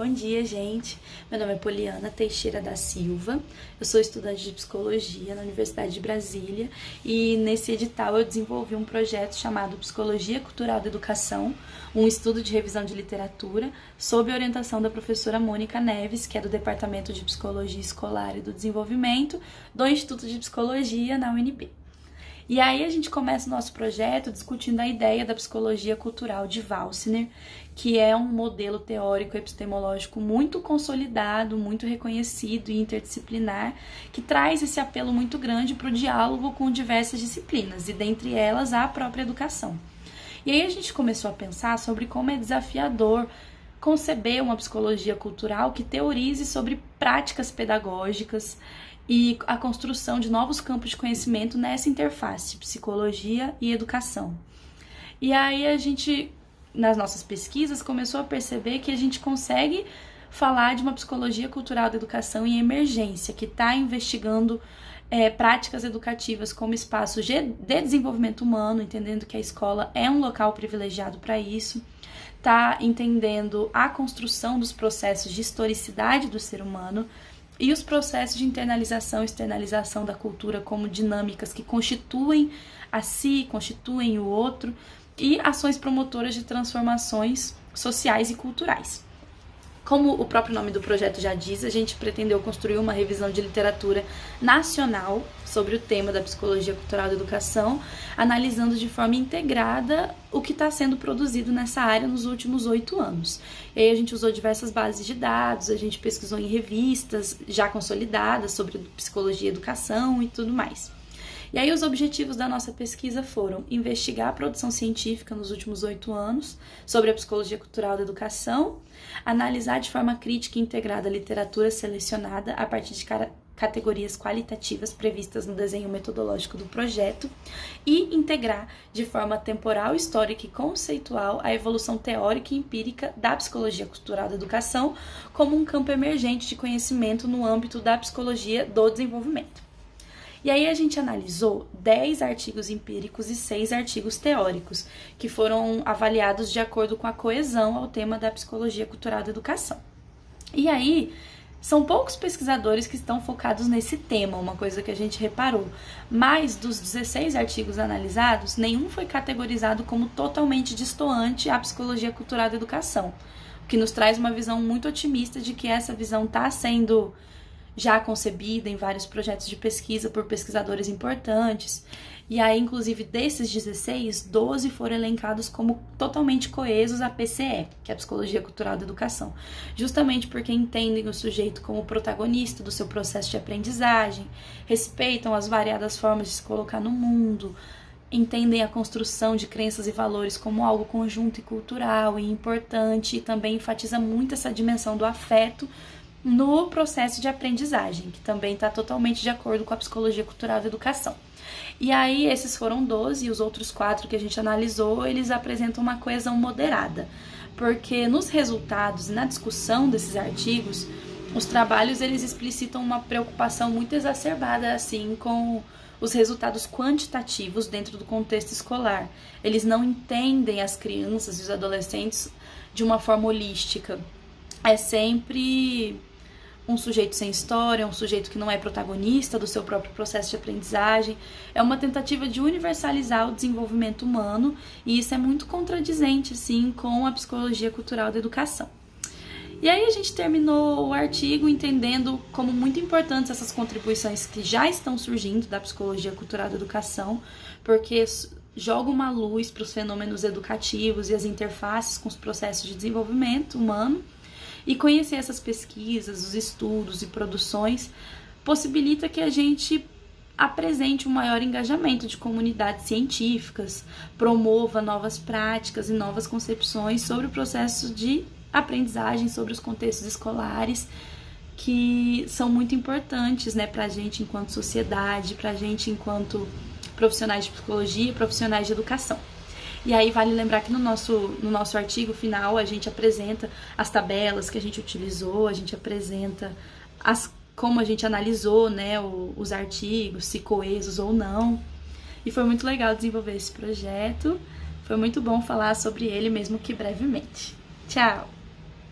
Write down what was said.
Bom dia, gente. Meu nome é Poliana Teixeira da Silva. Eu sou estudante de psicologia na Universidade de Brasília e nesse edital eu desenvolvi um projeto chamado Psicologia Cultural da Educação, um estudo de revisão de literatura sob a orientação da professora Mônica Neves, que é do Departamento de Psicologia Escolar e do Desenvolvimento do Instituto de Psicologia na UNB. E aí a gente começa o nosso projeto discutindo a ideia da psicologia cultural de Walsner, que é um modelo teórico epistemológico muito consolidado, muito reconhecido e interdisciplinar, que traz esse apelo muito grande para o diálogo com diversas disciplinas, e dentre elas a própria educação. E aí a gente começou a pensar sobre como é desafiador conceber uma psicologia cultural que teorize sobre práticas pedagógicas e a construção de novos campos de conhecimento nessa interface, psicologia e educação. E aí a gente, nas nossas pesquisas, começou a perceber que a gente consegue falar de uma psicologia cultural da educação em emergência, que está investigando práticas educativas como espaços de desenvolvimento humano, entendendo que a escola é um local privilegiado para isso, está entendendo a construção dos processos de historicidade do ser humano, e os processos de internalização e externalização da cultura como dinâmicas que constituem a si, constituem o outro, e ações promotoras de transformações sociais e culturais. Como o próprio nome do projeto já diz, a gente pretendeu construir uma revisão de literatura nacional sobre o tema da psicologia cultural da educação, analisando de forma integrada o que está sendo produzido nessa área nos últimos 8 anos. E aí a gente usou diversas bases de dados, a gente pesquisou em revistas já consolidadas sobre psicologia e educação e tudo mais. E aí os objetivos da nossa pesquisa foram investigar a produção científica nos últimos 8 anos sobre a psicologia cultural da educação, analisar de forma crítica e integrada a literatura selecionada a partir de categorias qualitativas previstas no desenho metodológico do projeto e integrar de forma temporal, histórica e conceitual a evolução teórica e empírica da psicologia cultural da educação como um campo emergente de conhecimento no âmbito da psicologia do desenvolvimento. E aí a gente analisou 10 artigos empíricos e 6 artigos teóricos, que foram avaliados de acordo com a coesão ao tema da psicologia cultural da educação. E aí, são poucos pesquisadores que estão focados nesse tema, uma coisa que a gente reparou. Mas dos 16 artigos analisados, nenhum foi categorizado como totalmente distoante à psicologia cultural da educação, o que nos traz uma visão muito otimista de que essa visão está sendo já concebida em vários projetos de pesquisa por pesquisadores importantes. E aí, inclusive, desses 16, 12 foram elencados como totalmente coesos à PCE, que é a Psicologia Cultural da Educação, justamente porque entendem o sujeito como protagonista do seu processo de aprendizagem, respeitam as variadas formas de se colocar no mundo, entendem a construção de crenças e valores como algo conjunto e cultural e importante, e também enfatiza muito essa dimensão do afeto no processo de aprendizagem, que também está totalmente de acordo com a psicologia cultural da educação. E aí, esses foram 12, e os outros 4 que a gente analisou, eles apresentam uma coesão moderada, porque nos resultados e na discussão desses artigos, os trabalhos eles explicitam uma preocupação muito exacerbada assim com os resultados quantitativos dentro do contexto escolar. Eles não entendem as crianças e os adolescentes de uma forma holística. É sempre um sujeito sem história, um sujeito que não é protagonista do seu próprio processo de aprendizagem. É uma tentativa de universalizar o desenvolvimento humano, e isso é muito contradizente, assim, com a psicologia cultural da educação. E aí a gente terminou o artigo entendendo como muito importantes essas contribuições que já estão surgindo da psicologia cultural da educação, porque joga uma luz para os fenômenos educativos e as interfaces com os processos de desenvolvimento humano. E conhecer essas pesquisas, os estudos e produções possibilita que a gente apresente um maior engajamento de comunidades científicas, promova novas práticas e novas concepções sobre o processo de aprendizagem, sobre os contextos escolares, que são muito importantes, né, para a gente enquanto sociedade, para a gente enquanto profissionais de psicologia, profissionais de educação. E aí vale lembrar que no nosso artigo final a gente apresenta as tabelas que a gente utilizou, a gente apresenta como a gente analisou, né, os artigos, se coesos ou não. E foi muito legal desenvolver esse projeto, foi muito bom falar sobre ele mesmo que brevemente. Tchau!